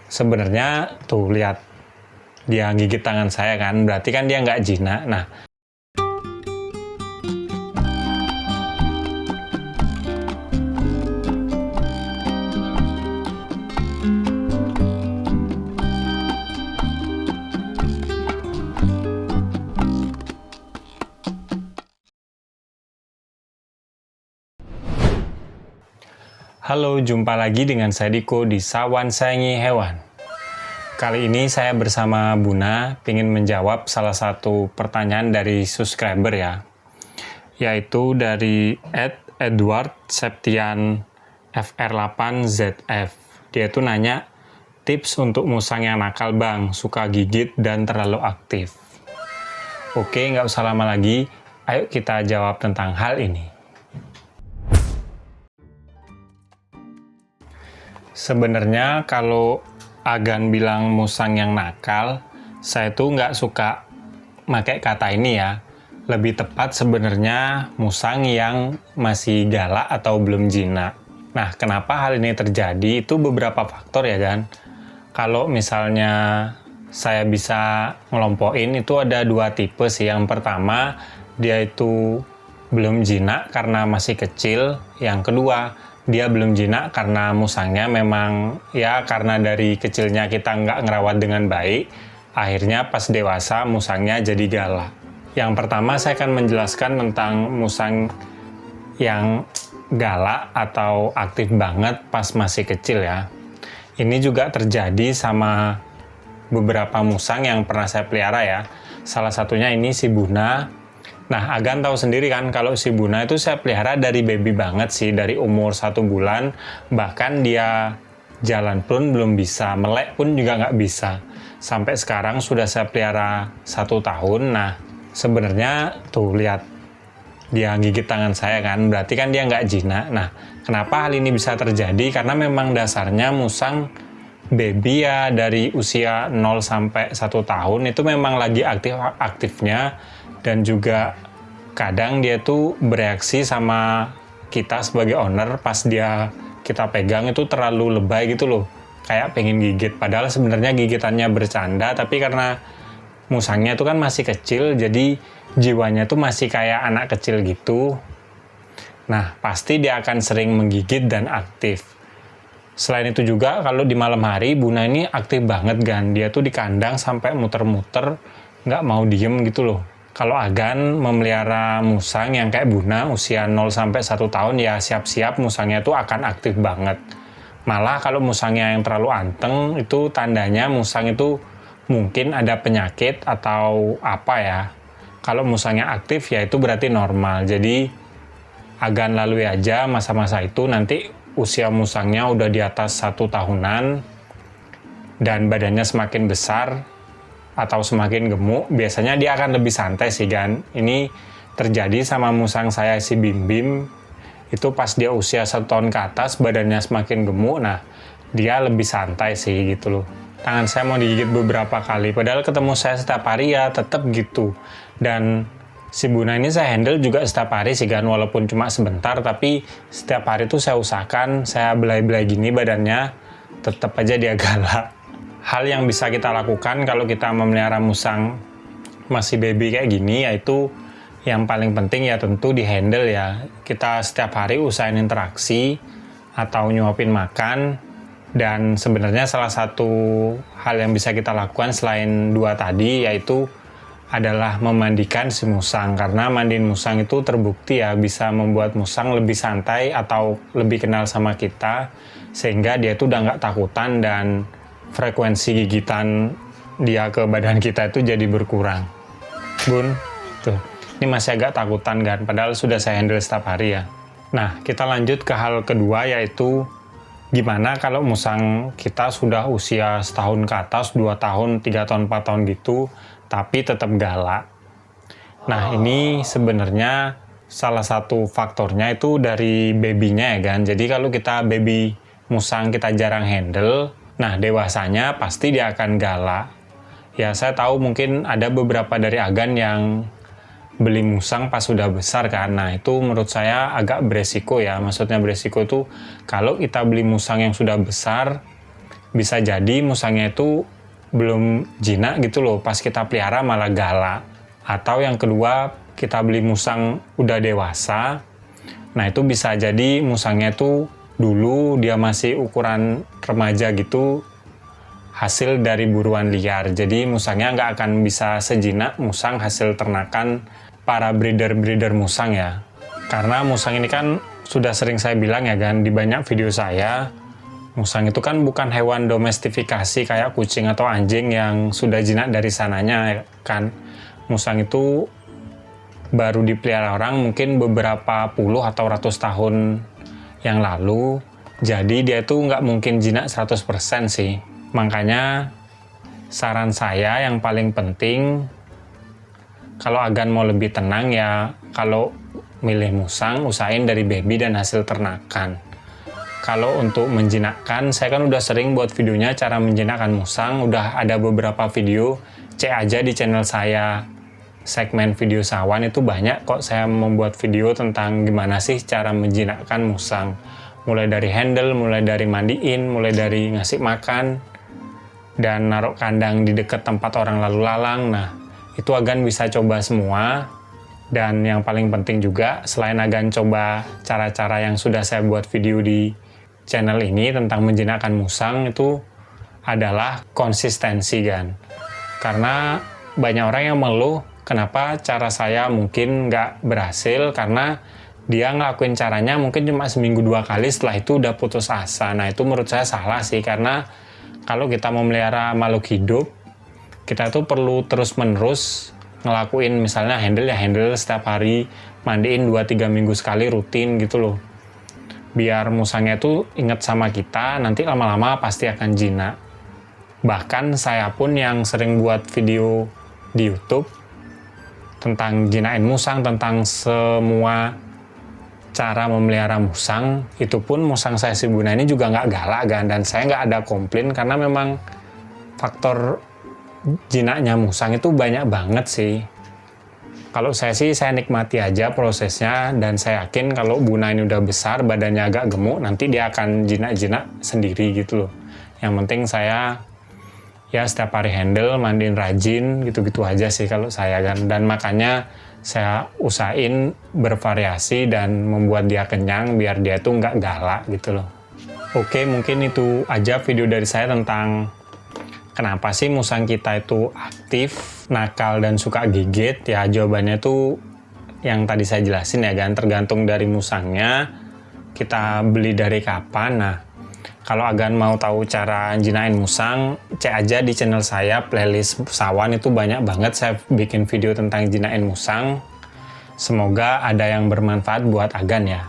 Sebenarnya tuh lihat, dia gigit tangan saya kan, berarti kan dia nggak jinak. Nah, halo, jumpa lagi dengan saya Diko di Sawan Sayangi Hewan. Kali ini saya bersama Buna ingin menjawab salah satu pertanyaan dari subscriber ya, yaitu dari @Edward Septian FR8ZF. Dia itu nanya, tips untuk musang yang nakal bang, suka gigit dan terlalu aktif. Oke, nggak usah lama lagi, ayo kita jawab tentang hal ini. Sebenarnya kalau Agan bilang musang yang nakal, saya tuh nggak suka pakai kata ini ya. Lebih tepat sebenarnya musang yang masih galak atau belum jinak. Nah, kenapa hal ini terjadi? Itu beberapa faktor ya kan. Kalau misalnya saya bisa ngelompokin, itu ada dua tipe sih. Yang pertama, dia itu belum jinak karena masih kecil. Yang kedua, dia belum jinak karena musangnya memang ya karena dari kecilnya kita nggak ngerawat dengan baik, akhirnya pas dewasa musangnya jadi galak. Yang pertama saya akan menjelaskan tentang musang yang galak atau aktif banget pas masih kecil ya. Ini juga terjadi sama beberapa musang yang pernah saya pelihara ya. Salah satunya ini si Buna. Nah, Agan tahu sendiri kan kalau si Buna itu saya pelihara dari baby banget sih, dari umur 1 bulan, bahkan dia jalan pun belum bisa, melek pun juga nggak bisa. Sampai sekarang sudah saya pelihara 1 tahun. Nah, sebenarnya tuh lihat, dia gigit tangan saya kan, berarti kan dia nggak jinak. Nah, kenapa hal ini bisa terjadi? Karena memang dasarnya musang baby ya dari usia 0 sampai 1 tahun itu memang lagi aktifnya, dan juga kadang dia tuh bereaksi sama kita sebagai owner pas dia kita pegang itu terlalu lebay gitu loh, kayak pengen gigit, padahal sebenarnya gigitannya bercanda, tapi karena musangnya itu kan masih kecil jadi jiwanya tuh masih kayak anak kecil gitu. Nah, pasti dia akan sering menggigit dan aktif. Selain itu juga kalau di malam hari Buna ini aktif banget kan, dia tuh di kandang sampai muter-muter nggak mau diem gitu loh. Kalau Agan memelihara musang yang kayak Buna usia 0 sampai 1 tahun ya siap-siap musangnya tuh akan aktif banget. Malah kalau musangnya yang terlalu anteng itu tandanya musang itu mungkin ada penyakit atau apa ya. Kalau musangnya aktif ya itu berarti normal. Jadi Agan lalui aja masa-masa itu, nanti usia musangnya udah di atas 1 tahunan dan badannya semakin besar atau semakin gemuk, biasanya dia akan lebih santai sih kan. Ini terjadi sama musang saya si Bim Bim, itu pas dia usia 1 tahun ke atas badannya semakin gemuk, nah dia lebih santai sih gitu loh. Tangan saya mau digigit beberapa kali, padahal ketemu saya setiap hari ya tetap gitu. Dan si Buna ini saya handle juga setiap hari sih kan, walaupun cuma sebentar, tapi setiap hari tuh saya usahakan saya belai-belai gini badannya, tetap aja dia galak. Hal yang bisa kita lakukan kalau kita memelihara musang masih baby kayak gini, yaitu yang paling penting ya tentu di handle ya. Kita setiap hari usahain interaksi atau nyuapin makan. Dan sebenarnya salah satu hal yang bisa kita lakukan selain dua tadi yaitu adalah memandikan si musang, karena mandiin musang itu terbukti ya bisa membuat musang lebih santai atau lebih kenal sama kita, sehingga dia tuh udah nggak takutan dan frekuensi gigitan dia ke badan kita itu jadi berkurang. Bun, tuh, ini masih agak takutan kan, padahal sudah saya handle setiap hari ya. Nah, kita lanjut ke hal kedua, yaitu gimana kalau musang kita sudah usia 1 tahun ke atas, 2 tahun, 3 tahun, 4 tahun gitu, tapi tetap galak. Nah, ini sebenarnya salah satu faktornya itu dari babynya ya kan. Jadi kalau kita baby musang kita jarang handle, nah dewasanya pasti dia akan galak. Ya saya tahu mungkin ada beberapa dari Agan yang beli musang pas sudah besar kan. Nah itu menurut saya agak beresiko ya. Maksudnya beresiko itu kalau kita beli musang yang sudah besar, bisa jadi musangnya itu belum jinak gitu loh, pas kita pelihara malah galak. Atau yang kedua, kita beli musang udah dewasa, nah itu bisa jadi musangnya itu dulu dia masih ukuran remaja gitu, hasil dari buruan liar. Jadi musangnya nggak akan bisa sejinak musang hasil ternakan para breeder-breeder musang ya. Karena musang ini kan sudah sering saya bilang ya kan, di banyak video saya, musang itu kan bukan hewan domestifikasi kayak kucing atau anjing yang sudah jinak dari sananya kan. Musang itu baru dipelihara orang mungkin beberapa puluh atau ratus tahun yang lalu. Jadi dia tuh nggak mungkin jinak 100% sih. Makanya saran saya yang paling penting, kalau agan mau lebih tenang ya, kalau milih musang usahain dari baby dan hasil ternakan. Kalau untuk menjinakkan, saya kan udah sering buat videonya cara menjinakkan musang, udah ada beberapa video, cek aja di channel saya. Segmen video sawan itu banyak kok saya membuat video tentang gimana sih cara menjinakkan musang. Mulai dari handle, mulai dari mandiin, mulai dari ngasih makan, dan naruh kandang di dekat tempat orang lalu lalang. Nah, itu agan bisa coba semua. Dan yang paling penting juga, selain agan coba cara-cara yang sudah saya buat video di channel ini tentang menjinakkan musang, itu adalah konsistensi kan. Karena banyak orang yang mengeluh kenapa cara saya mungkin nggak berhasil, karena dia ngelakuin caranya mungkin cuma seminggu 2 kali, setelah itu udah putus asa. Nah itu menurut saya salah sih, karena kalau kita mau melihara makhluk hidup, kita tuh perlu terus-menerus ngelakuin misalnya handle ya handle setiap hari, mandiin 2-3 minggu sekali rutin gitu loh. Biar musangnya tuh inget sama kita, nanti lama-lama pasti akan jinak. Bahkan saya pun yang sering buat video di YouTube tentang jinakin musang, tentang semua cara memelihara musang, itu pun musang saya si Buna ini juga nggak galak kan, dan saya nggak ada komplain karena memang faktor jinaknya musang itu banyak banget sih. Kalau saya sih saya nikmati aja prosesnya, dan saya yakin kalau Buna ini udah besar, badannya agak gemuk, nanti dia akan jinak-jinak sendiri gitu loh. Yang penting saya ya setiap hari handle, mandiin rajin, gitu-gitu aja sih kalau saya kan. Dan makanya saya usahain bervariasi dan membuat dia kenyang biar dia tuh nggak galak gitu loh. Oke, mungkin itu aja video dari saya tentang kenapa sih musang kita itu aktif, nakal, dan suka gigit. Ya jawabannya tuh yang tadi saya jelasin ya kan, tergantung dari musangnya, kita beli dari kapan. Nah, kalau agan mau tahu cara jinain musang, cek aja di channel saya, playlist sawan itu banyak banget saya bikin video tentang jinain musang. Semoga ada yang bermanfaat buat agan ya.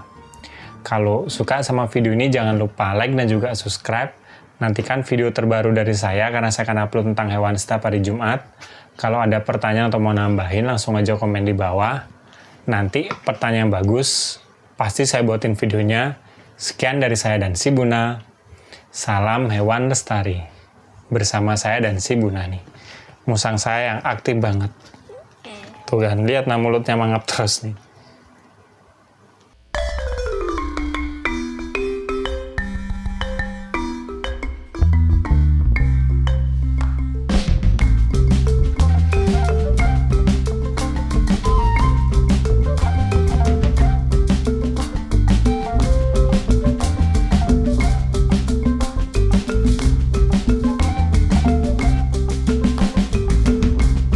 Kalau suka sama video ini jangan lupa like dan juga subscribe. Nantikan video terbaru dari saya karena saya akan upload tentang hewan setiap hari Jumat. Kalau ada pertanyaan atau mau nambahin langsung aja komen di bawah. Nanti pertanyaan bagus, pasti saya buatin videonya. Sekian dari saya dan si Buna. Salam hewan lestari. Bersama saya dan si Buna nih. Musang saya yang aktif banget. Tuh kan, lihat nah mulutnya mangap terus nih.